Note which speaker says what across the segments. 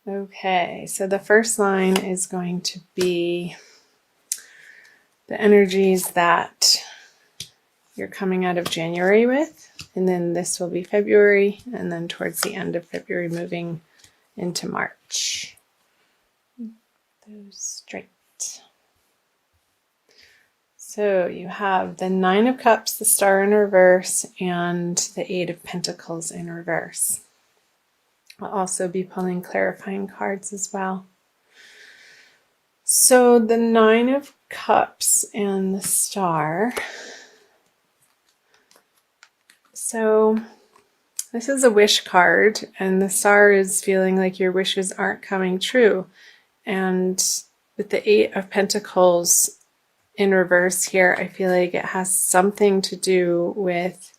Speaker 1: Okay, so the first line is going to be the energies that you're coming out of January with, and then this will be February, and then towards the end of February moving into March. Those straight. So you have the Nine of Cups, the Star in reverse, and the Eight of Pentacles in reverse. I'll also be pulling clarifying cards as well. So the Nine of Cups and the Star. So this is a wish card, and the Star is feeling like your wishes aren't coming true. And with the Eight of Pentacles in reverse here, I feel like it has something to do with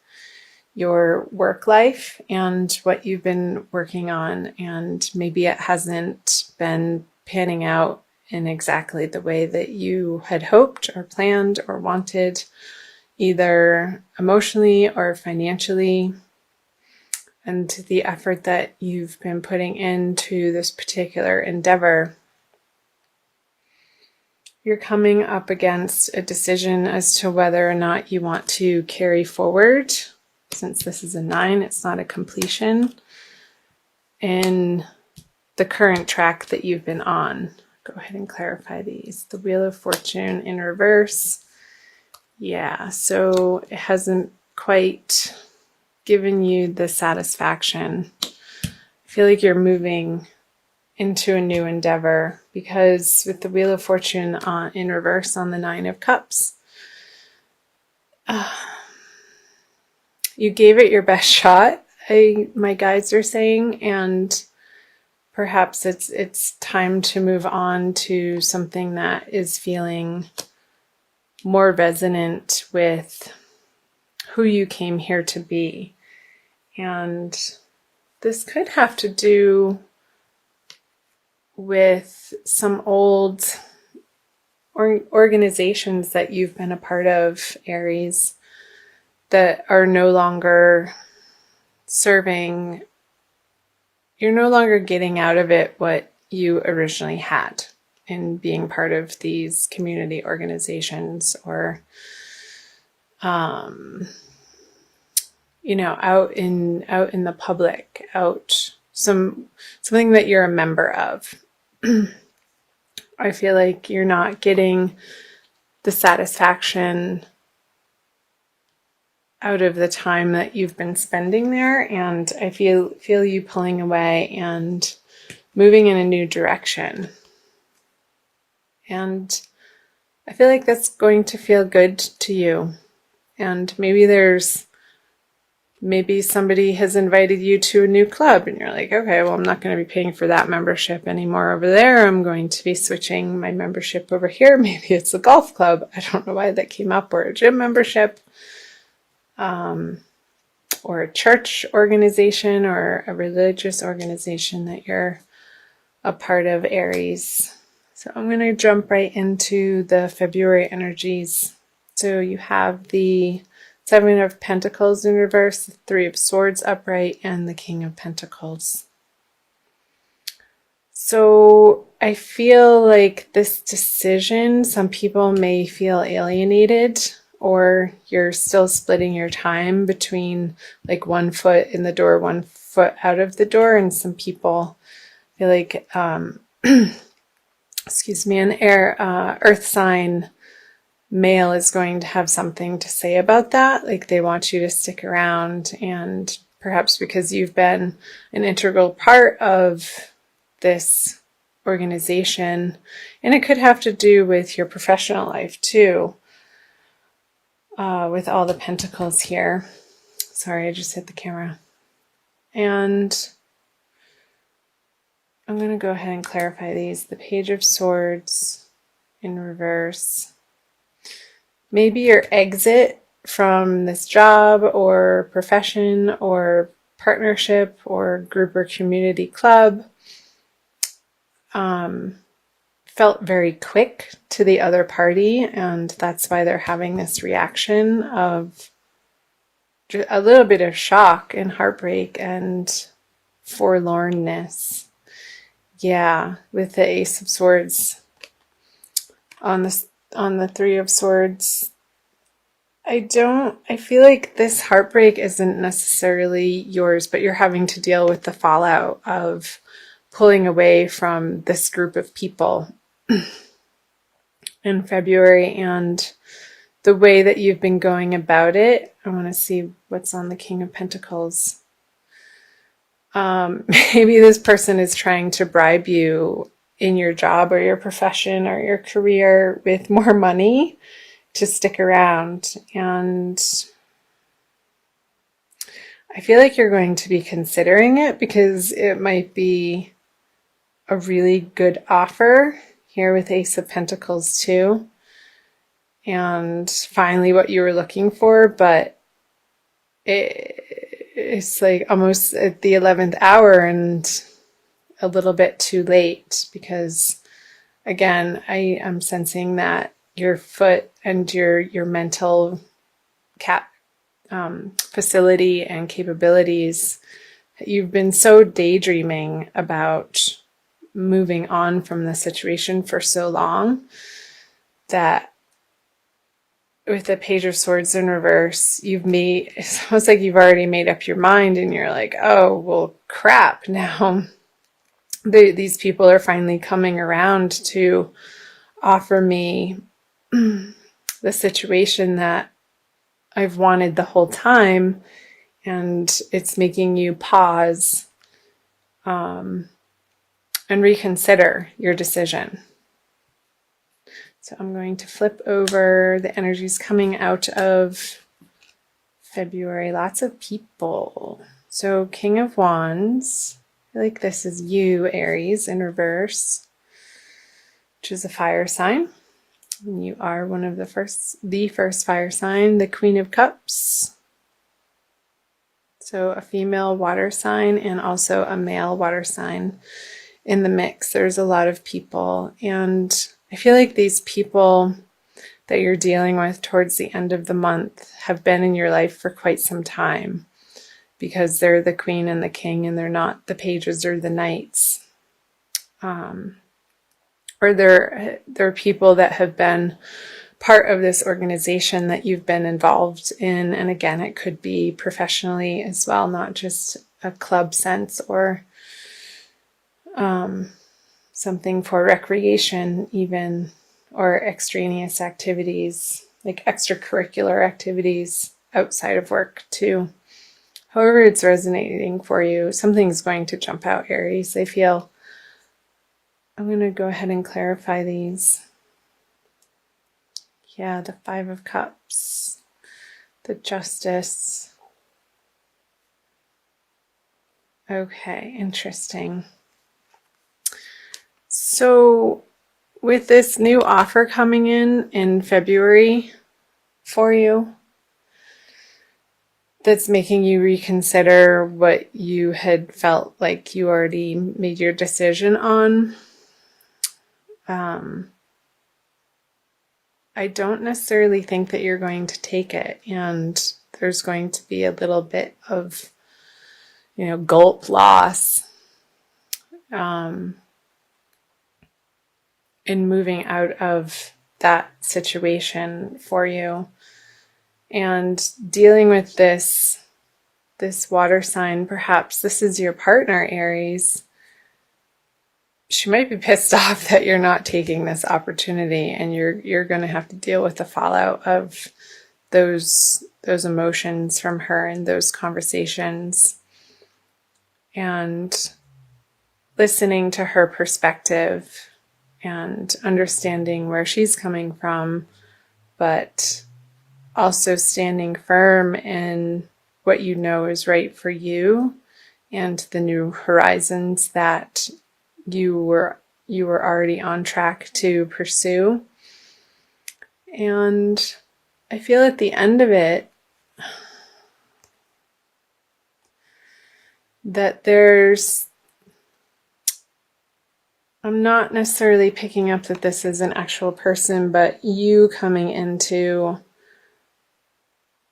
Speaker 1: your work life and what you've been working on, and maybe it hasn't been panning out in exactly the way that you had hoped or planned or wanted, either emotionally or financially, and the effort that you've been putting into this particular endeavor. You're coming up against a decision as to whether or not you want to carry forward. Since this is a 9, it's not a completion in the current track that you've been on. Go ahead and clarify these. The Wheel of Fortune in reverse. Yeah, so it hasn't quite given you the satisfaction. I feel like you're moving into a new endeavor, because with the Wheel of Fortune in reverse on the Nine of Cups, you gave it your best shot, my guides are saying, and perhaps it's time to move on to something that is feeling more resonant with who you came here to be. And this could have to do with some old organizations that you've been a part of, Aries, that are no longer serving. You're no longer getting out of it what you originally had in being part of these community organizations, or out in the public, something that you're a member of. I feel like you're not getting the satisfaction out of the time that you've been spending there, and I feel you pulling away and moving in a new direction. And I feel like that's going to feel good to you. And maybe somebody has invited you to a new club, and you're like, okay, well, I'm not going to be paying for that membership anymore over there. I'm going to be switching my membership over here. Maybe it's a golf club. I don't know why that came up, or a gym membership. Or a church organization or a religious organization that you're a part of, Aries. So I'm going to jump right into the February energies. So you have the Seven of Pentacles in reverse, the Three of Swords upright, and the King of Pentacles. So I feel like this decision, some people may feel alienated, or you're still splitting your time between like 1 foot in the door, 1 foot out of the door. And some people feel like, excuse me, an earth sign male is going to have something to say about that. Like they want you to stick around, and perhaps because you've been an integral part of this organization, and it could have to do with your professional life too. With all the pentacles here. Sorry, I just hit the camera. And I'm going to go ahead and clarify these. The Page of Swords in reverse. Maybe your exit from this job or profession or partnership or group or community club felt very quick to the other party, and that's why they're having this reaction of a little bit of shock and heartbreak and forlornness. Yeah, with the Ace of Swords on the Three of Swords. I feel like this heartbreak isn't necessarily yours, but you're having to deal with the fallout of pulling away from this group of people in February, and the way that you've been going about it. I want to see what's on the King of Pentacles. Maybe this person is trying to bribe you in your job or your profession or your career with more money to stick around. And I feel like you're going to be considering it because it might be a really good offer here with Ace of Pentacles too. And finally what you were looking for, but it's like almost at the 11th hour and a little bit too late, because again, I am sensing that your foot and your mental facility and capabilities, you've been so daydreaming about moving on from the situation for so long that with the Page of Swords in reverse, it's almost like you've already made up your mind and you're like, oh, well, crap. Now these people are finally coming around to offer me the situation that I've wanted the whole time. And it's making you pause and reconsider your decision. So I'm going to flip over the energies coming out of February. Lots of people. So King of Wands. I feel like this is you, Aries, in reverse, which is a fire sign. And you are one of the first fire sign. The Queen of Cups. So a female water sign and also a male water sign in the mix. There's a lot of people, and I feel like these people that you're dealing with towards the end of the month have been in your life for quite some time, because they're the queen and the king and they're not the pages or the knights. Or they're people that have been part of this organization that you've been involved in. And again, it could be professionally as well, not just a club sense or something for recreation even, or extraneous activities, like extracurricular activities outside of work too. However it's resonating for you, something's going to jump out, Aries. I feel. I'm going to go ahead and clarify these. Yeah, the Five of Cups, the Justice. Okay, interesting. So with this new offer coming in February for you, that's making you reconsider what you had felt like you already made your decision on. I don't necessarily think that you're going to take it, and there's going to be a little bit of, gulp loss in moving out of that situation for you. And dealing with this water sign, perhaps this is your partner, Aries. She might be pissed off that you're not taking this opportunity, and you're going to have to deal with the fallout of those emotions from her and those conversations, and listening to her perspective and understanding where she's coming from, but also standing firm in what you know is right for you and the new horizons that you were already on track to pursue. And I feel at the end of it that I'm not necessarily picking up that this is an actual person, but you coming into,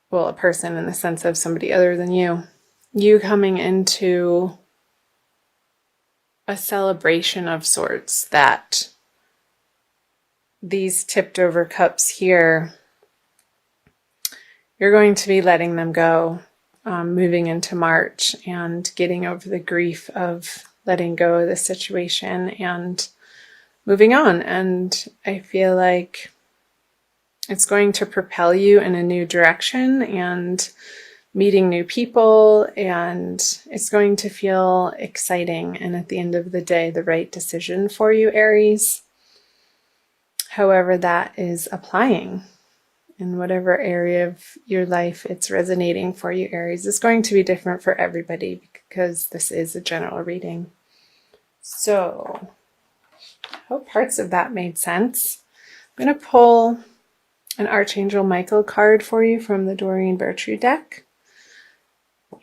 Speaker 1: well, a person in the sense of somebody other than you coming into a celebration of sorts, that these tipped over cups here, you're going to be letting them go, moving into March and getting over the grief of letting go of the situation and moving on. And I feel like it's going to propel you in a new direction and meeting new people, and it's going to feel exciting and at the end of the day the right decision for you, Aries. However that is applying in whatever area of your life it's resonating for you, Aries, is going to be different for everybody because this is a general reading. So I hope parts of that made sense. I'm going to pull an Archangel Michael card for you from the Doreen Virtue deck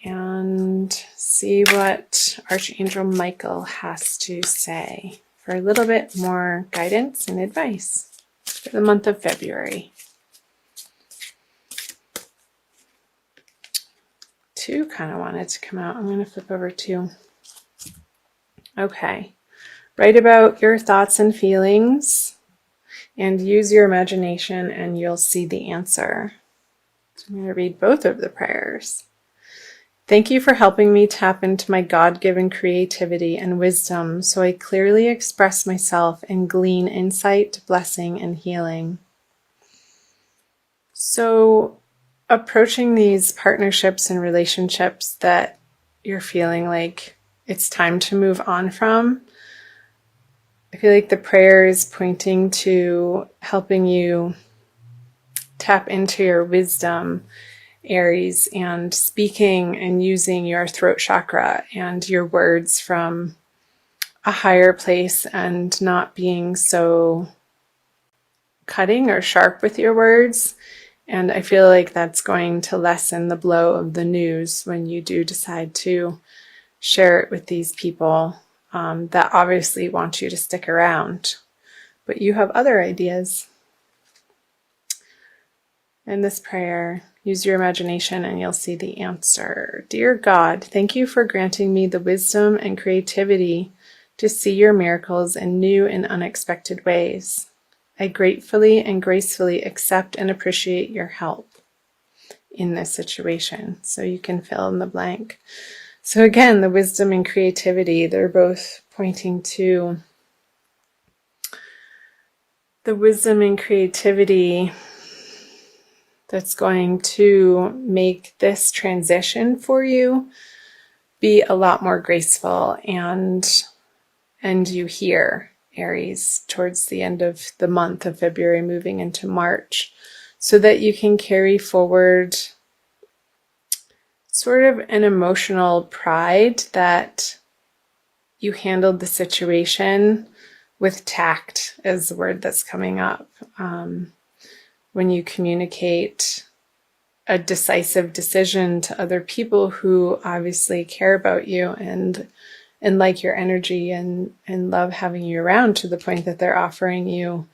Speaker 1: and see what Archangel Michael has to say for a little bit more guidance and advice for the month of February. Two kind of wanted to come out. I'm going to flip over two. Okay. Write about your thoughts and feelings and use your imagination and you'll see the answer. So I'm going to read both of the prayers. Thank you for helping me tap into my God-given creativity and wisdom so I clearly express myself and glean insight, blessing, and healing. So approaching these partnerships and relationships that you're feeling like it's time to move on from, I feel like the prayer is pointing to helping you tap into your wisdom, Aries, and speaking and using your throat chakra and your words from a higher place and not being so cutting or sharp with your words. And I feel like that's going to lessen the blow of the news when you do decide to share it with these people that obviously want you to stick around, but you have other ideas. In this prayer, use your imagination and you'll see the answer. Dear God, thank you for granting me the wisdom and creativity to see your miracles in new and unexpected ways. I gratefully and gracefully accept and appreciate your help in this situation. So you can fill in the blank. So again, the wisdom and creativity, they're both pointing to the wisdom and creativity that's going to make this transition for you be a lot more graceful and you here, Aries, towards the end of the month of February, moving into March, so that you can carry forward sort of an emotional pride that you handled the situation with tact, is the word that's coming up. When you communicate a decisive decision to other people who obviously care about you and like your energy and love having you around, to the point that they're offering you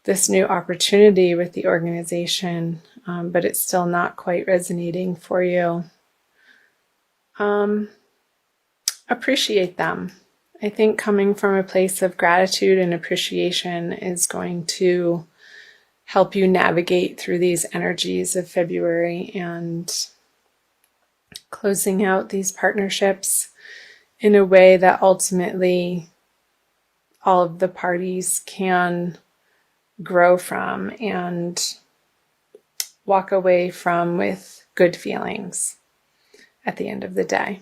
Speaker 1: this new opportunity with the organization, but it's still not quite resonating for you. Appreciate them. I think coming from a place of gratitude and appreciation is going to help you navigate through these energies of February and closing out these partnerships in a way that ultimately all of the parties can grow from and walk away from with good feelings at the end of the day.